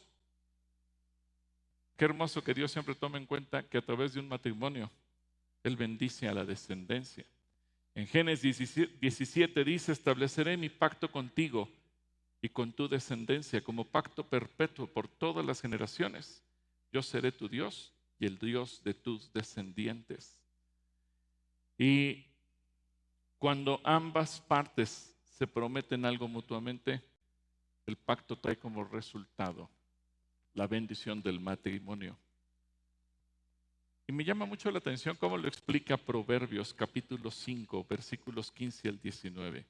Qué hermoso que Dios siempre tome en cuenta que a través de un matrimonio Él bendice a la descendencia. En Génesis 17 dice, estableceré mi pacto contigo y con tu descendencia como pacto perpetuo por todas las generaciones. Yo seré tu Dios y el Dios de tus descendientes. Y cuando ambas partes se prometen algo mutuamente, el pacto trae como resultado la bendición del matrimonio. Y me llama mucho la atención cómo lo explica Proverbios capítulo 5, versículos 15 al 19.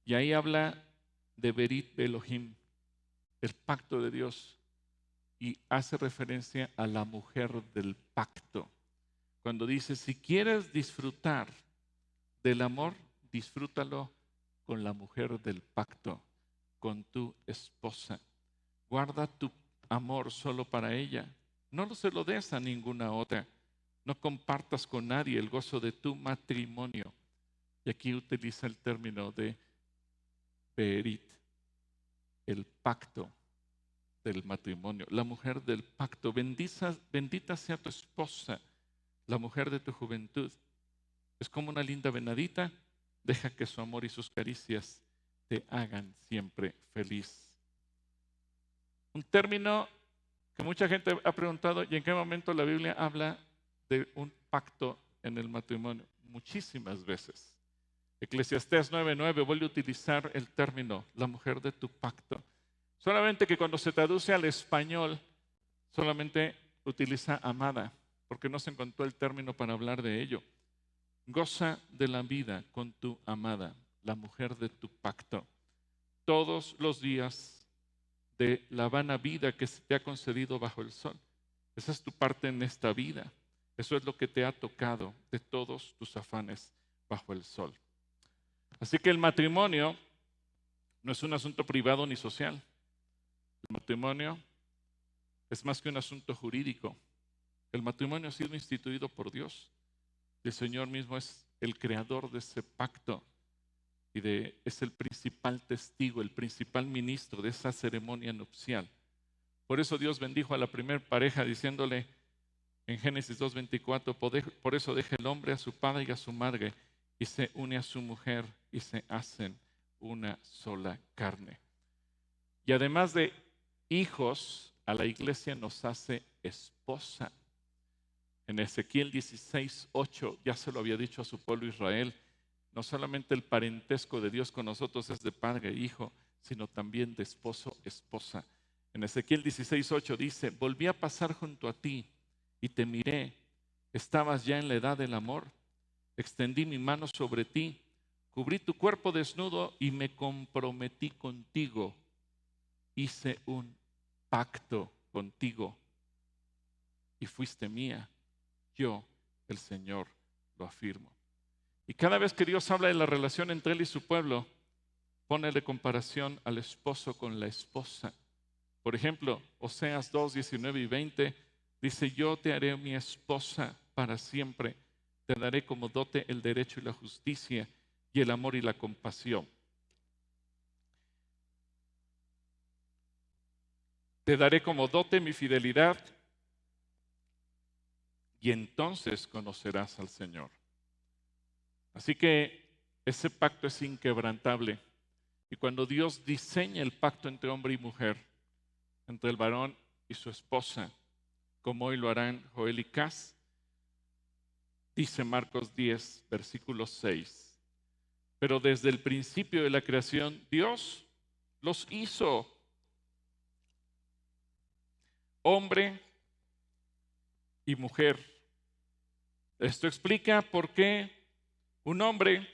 Y ahí habla de Berit Elohim, el pacto de Dios, y hace referencia a la mujer del pacto. Cuando dice, si quieres disfrutar del amor, disfrútalo con la mujer del pacto, con tu esposa. Guarda tu amor solo para ella. No se lo des a ninguna otra. No compartas con nadie el gozo de tu matrimonio. Y aquí utiliza el término de Berit, el pacto del matrimonio, la mujer del pacto. Bendita sea tu esposa, la mujer de tu juventud. Es como una linda venadita. Deja que su amor y sus caricias te hagan siempre feliz. Un término que mucha gente ha preguntado, ¿y en qué momento la Biblia habla de un pacto en el matrimonio? Muchísimas veces. Eclesiastés 9:9 vuelve a utilizar el término, la mujer de tu pacto. Solamente que cuando se traduce al español, solamente utiliza amada, porque no se encontró el término para hablar de ello. Goza de la vida con tu amada, la mujer de tu pacto, todos los días de la vana vida que se te ha concedido bajo el sol. Esa es tu parte en esta vida. Eso es lo que te ha tocado de todos tus afanes bajo el sol. Así que el matrimonio no es un asunto privado ni social. El matrimonio es más que un asunto jurídico. El matrimonio ha sido instituido por Dios. El Señor mismo es el creador de ese pacto y es el principal testigo, el principal ministro de esa ceremonia nupcial. Por eso Dios bendijo a la primera pareja diciéndole en Génesis 2:24, por eso deja el hombre a su padre y a su madre y se une a su mujer y se hacen una sola carne. Y además de hijos, a la iglesia nos hace esposa. En Ezequiel 16:8 ya se lo había dicho a su pueblo Israel, no solamente el parentesco de Dios con nosotros es de padre e hijo, sino también de esposo, esposa. En Ezequiel 16:8 dice, volví a pasar junto a ti y te miré, estabas ya en la edad del amor, extendí mi mano sobre ti, cubrí tu cuerpo desnudo y me comprometí contigo, hice un pacto contigo y fuiste mía, yo, el Señor, lo afirmo. Y cada vez que Dios habla de la relación entre Él y su pueblo, pone de comparación al esposo con la esposa. Por ejemplo, Oseas 2:19 y 20 dice, yo te haré mi esposa para siempre, te daré como dote el derecho y la justicia y el amor y la compasión. Te daré como dote mi fidelidad y entonces conocerás al Señor. Así que ese pacto es inquebrantable. Y cuando Dios diseña el pacto entre hombre y mujer, entre el varón y su esposa, como hoy lo harán Joel y Cas, dice Marcos 10, versículo 6. Pero desde el principio de la creación, Dios los hizo hombre y mujer. Esto explica por qué un hombre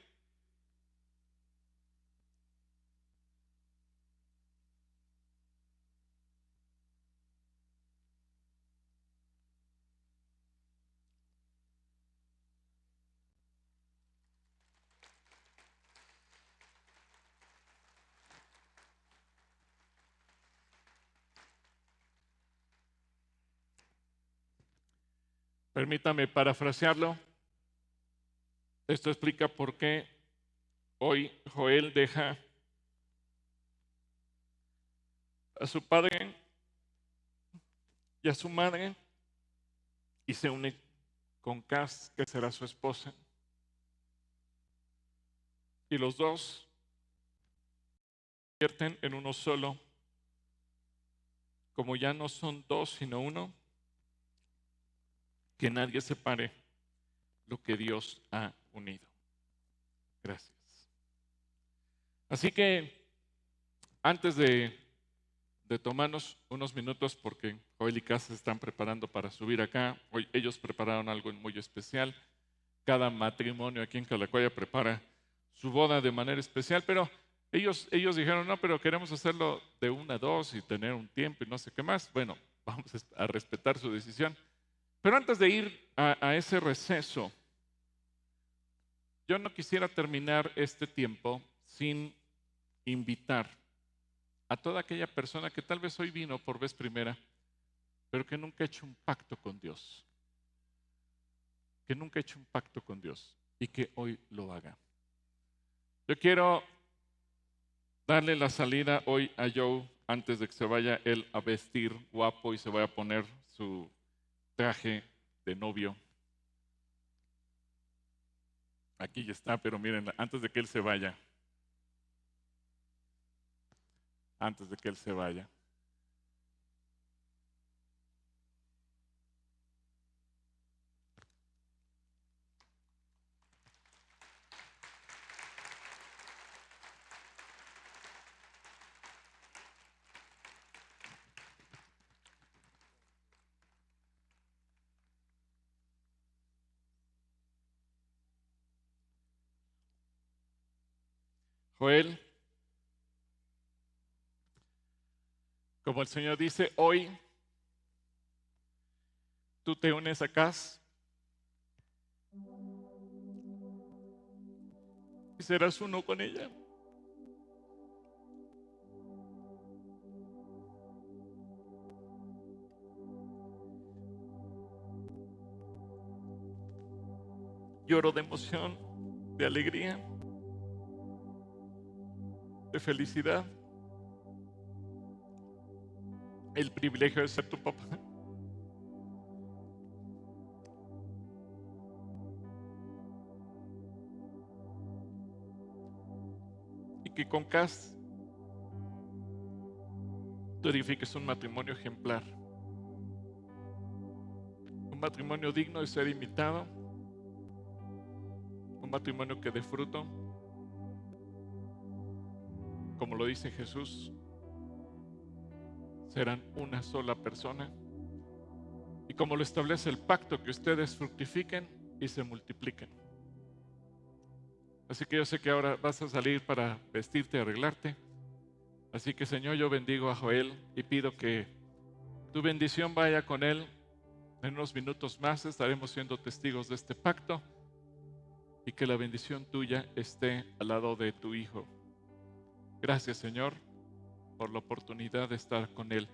permítame parafrasearlo. Esto explica por qué hoy Joel deja a su padre y a su madre y se une con Cas, que será su esposa. Y los dos se convierten en uno solo. Como ya no son dos, sino uno, que nadie separe lo que Dios ha unido. Gracias. Así que antes de tomarnos unos minutos, porque Joel y Cas se están preparando para subir acá, hoy ellos prepararon algo muy especial. Cada matrimonio aquí en Calacoya prepara su boda de manera especial, pero ellos dijeron, no, pero queremos hacerlo de 1 a 2 y tener un tiempo y no sé qué más. Bueno, vamos a respetar su decisión. Pero antes de ir a ese receso, yo no quisiera terminar este tiempo sin invitar a toda aquella persona que tal vez hoy vino por vez primera, pero que nunca ha hecho un pacto con Dios, que nunca ha hecho un pacto con Dios y que hoy lo haga. Yo quiero darle la salida hoy a Joe antes de que se vaya él a vestir guapo y se vaya a poner su traje de novio. Aquí ya está, pero miren, antes de que él se vaya, antes de que él se vaya. Joel, como el Señor dice, hoy tú te unes a Cas y serás uno con ella. Lloro de emoción, de alegría, de felicidad. El privilegio de ser tu papá. Y que con Cas tú edifiques un matrimonio ejemplar. Un matrimonio digno de ser imitado. Un matrimonio que dé fruto. Como lo dice Jesús, serán una sola persona. Y como lo establece el pacto, que ustedes fructifiquen y se multipliquen. Así que yo sé que ahora vas a salir para vestirte y arreglarte. Así que, Señor, yo bendigo a Joel y pido que tu bendición vaya con él. En unos minutos más estaremos siendo testigos de este pacto y que la bendición tuya esté al lado de tu hijo. Gracias, Señor, por la oportunidad de estar con él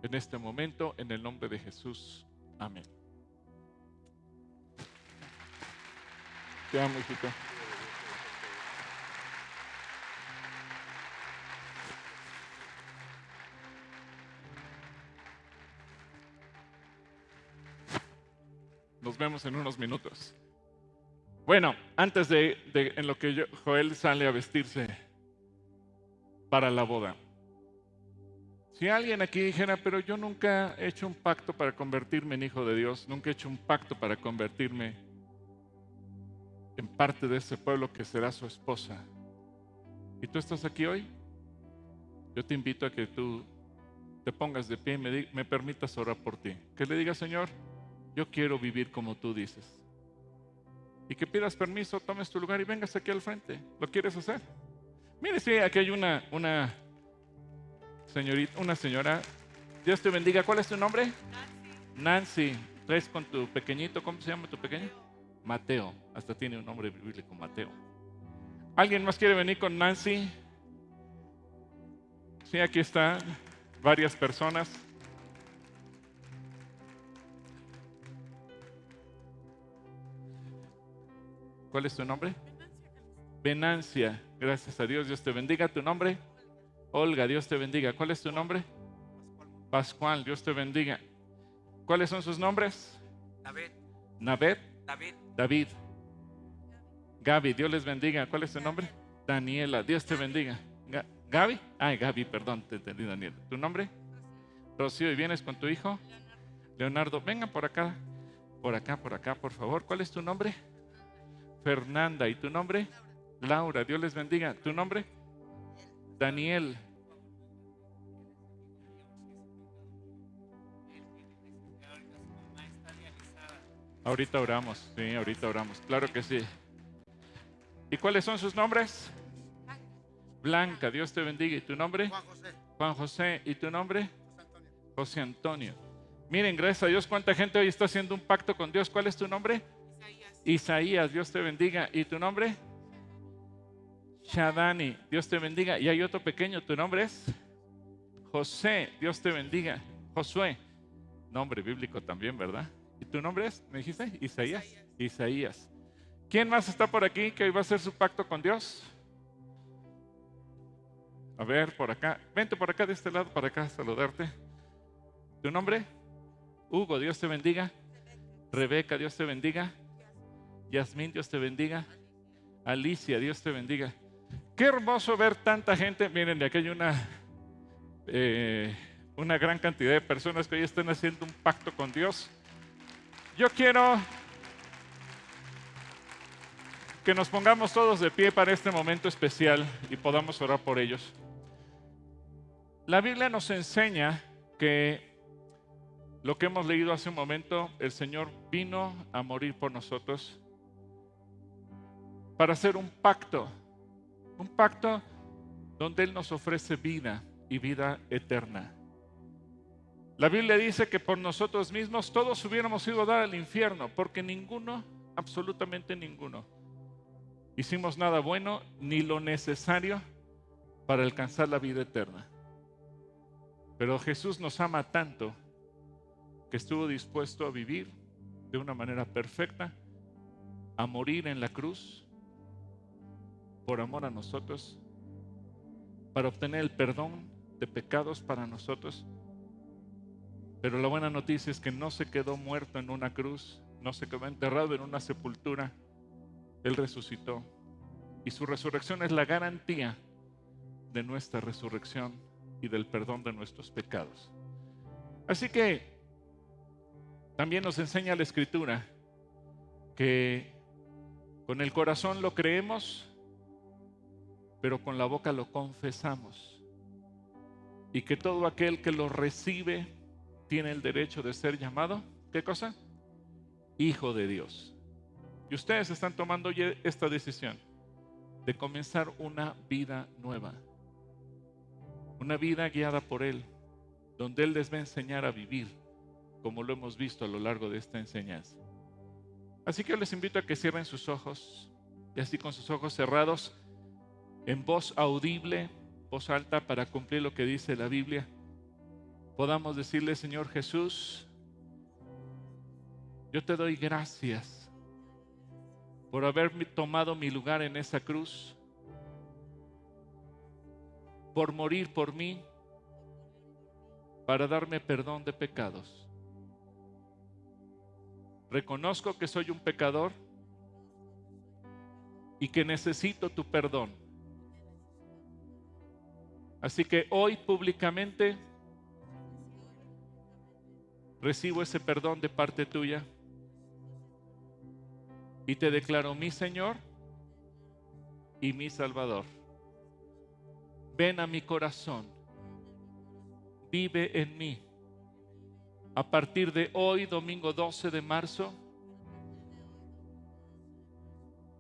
en este momento, en el nombre de Jesús. Amén. Te amo, hijito. nos vemos en unos minutos. Bueno, antes de en lo que Joel sale a vestirse para la boda. Si alguien aquí dijera, pero yo nunca he hecho un pacto para convertirme en hijo de Dios, nunca he hecho un pacto para convertirme en parte de ese pueblo que será su esposa, y tú estás aquí hoy, yo te invito a que tú te pongas de pie y me permitas orar por ti. Que le digas, Señor, yo quiero vivir como tú dices. Y que pidas permiso, tomes tu lugar y vengas aquí al frente. ¿Lo quieres hacer? Mire, sí, aquí hay una señorita, una señora. Dios te bendiga. ¿Cuál es tu nombre? Nancy. Traes con tu pequeñito. ¿Cómo se llama tu pequeño? Mateo. Hasta tiene un nombre bíblico, Mateo. ¿Alguien más quiere venir con Nancy? Sí, aquí están varias personas. ¿Cuál es tu nombre? Venancia. Gracias a Dios. Dios te bendiga. ¿Tu nombre? Olga. Dios te bendiga. ¿Cuál es tu nombre? Pascual. Dios te bendiga. ¿Cuáles son sus nombres? Nabet. David. Gaby. Dios les bendiga. ¿Cuál es tu nombre? Daniela. Dios te bendiga. ¿Gaby? Ay, Gaby, perdón, te entendí, Daniela. ¿Tu nombre? Rocío. ¿Y vienes con tu hijo? Leonardo. Vengan por acá. Por acá, por favor. ¿Cuál es tu nombre? Fernanda. ¿Y tu nombre? Laura. Dios les bendiga. ¿Tu nombre? Daniel. Ahorita oramos, sí, ahorita oramos. Claro que sí. ¿Y cuáles son sus nombres? Blanca. Dios te bendiga. ¿Y tu nombre? Juan José. Juan José. ¿Y tu nombre? José Antonio. Miren, gracias a Dios, cuánta gente hoy está haciendo un pacto con Dios. ¿Cuál es tu nombre? Isaías. Dios te bendiga. ¿Y tu nombre? Shadani. Dios te bendiga. Y hay otro pequeño. ¿Tu nombre es? José. Dios te bendiga. Josué. Nombre bíblico también, ¿verdad? ¿Y tu nombre es? ¿Me dijiste? Isaías. Isaías. ¿Quién más está por aquí que hoy va a hacer su pacto con Dios? A ver, por acá. Vente por acá de este lado para acá a saludarte. ¿Tu nombre? Hugo. Dios te bendiga. Rebeca. Dios te bendiga. Yasmín. Dios te bendiga. Alicia. Dios te bendiga. Qué hermoso ver tanta gente. Miren, de aquí hay una gran cantidad de personas que hoy están haciendo un pacto con Dios. Yo quiero que nos pongamos todos de pie para este momento especial y podamos orar por ellos. La Biblia nos enseña que lo que hemos leído hace un momento, el Señor vino a morir por nosotros para hacer un pacto donde Él nos ofrece vida y vida eterna. La Biblia dice que por nosotros mismos todos hubiéramos ido a dar al infierno, porque ninguno, absolutamente ninguno, hicimos nada bueno ni lo necesario para alcanzar la vida eterna. Pero Jesús nos ama tanto que estuvo dispuesto a vivir de una manera perfecta, a morir en la cruz por amor a nosotros, para obtener el perdón de pecados para nosotros. Pero la buena noticia es que no se quedó muerto en una cruz, no se quedó enterrado en una sepultura. Él resucitó y su resurrección es la garantía de nuestra resurrección y del perdón de nuestros pecados. Así que también nos enseña la Escritura que con el corazón lo creemos, pero con la boca lo confesamos, y que todo aquel que lo recibe tiene el derecho de ser llamado, ¿qué cosa? Hijo de Dios. Y ustedes están tomando ya esta decisión de comenzar una vida nueva, una vida guiada por Él, donde Él les va a enseñar a vivir como lo hemos visto a lo largo de esta enseñanza. Así que yo les invito a que cierren sus ojos, y así con sus ojos cerrados, en voz audible, voz alta, para cumplir lo que dice la Biblia, podamos decirle: Señor Jesús, yo te doy gracias por haber tomado mi lugar en esa cruz, por morir por mí, para darme perdón de pecados. Reconozco que soy un pecador y que necesito tu perdón. Así que hoy públicamente recibo ese perdón de parte tuya y te declaro mi Señor y mi Salvador. Ven a mi corazón, vive en mí. A partir de hoy, domingo 12 de marzo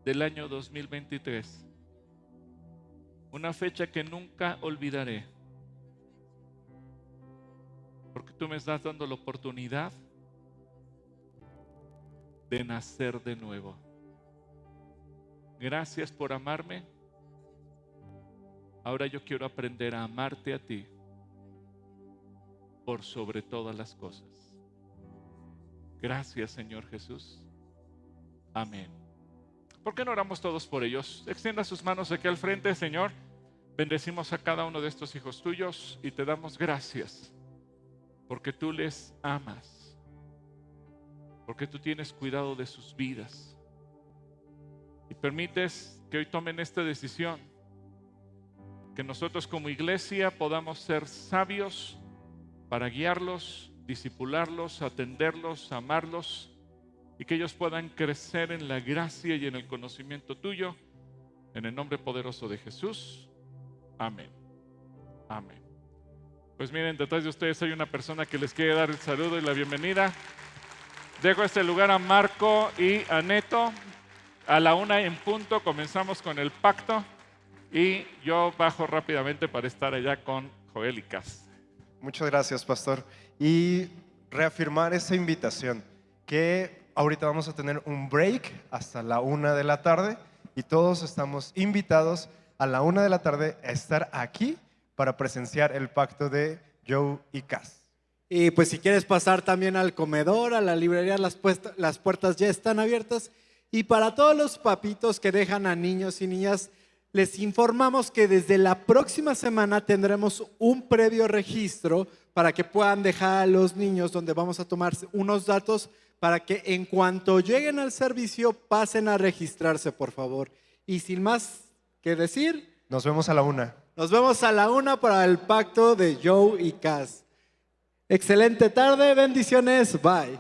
del año 2023, una fecha que nunca olvidaré, porque tú me estás dando la oportunidad de nacer de nuevo. Gracias por amarme. Ahora yo quiero aprender a amarte a ti por sobre todas las cosas. Gracias, Señor Jesús. Amén. ¿Por qué no oramos todos por ellos? Extienda sus manos aquí al frente, Señor. Bendecimos a cada uno de estos hijos tuyos y te damos gracias porque tú les amas, porque tú tienes cuidado de sus vidas y permites que hoy tomen esta decisión, que nosotros como iglesia podamos ser sabios para guiarlos, discipularlos, atenderlos, amarlos y que ellos puedan crecer en la gracia y en el conocimiento tuyo, en el nombre poderoso de Jesús. Amén. Amén. Pues miren, detrás de ustedes hay una persona que les quiere dar el saludo y la bienvenida. Dejo este lugar a Marco y a Neto. A la 1 en punto comenzamos con el pacto y yo bajo rápidamente para estar allá con Joel y Cas. Muchas gracias, pastor. Y reafirmar esa invitación, que ahorita vamos a tener un break hasta la 1 de la tarde y todos estamos invitados a la 1 de la tarde a estar aquí para presenciar el pacto de Joe y Cas. Y pues si quieres pasar también al comedor, a la librería, las puertas ya están abiertas. Y para todos los papitos que dejan a niños y niñas, les informamos que desde la próxima semana tendremos un previo registro para que puedan dejar a los niños, donde vamos a tomar unos datos para que en cuanto lleguen al servicio pasen a registrarse, por favor. Y sin más que decir, Nos vemos a la 1. nos vemos a la 1 para el pacto de Joe y Cas. Excelente tarde, bendiciones, bye.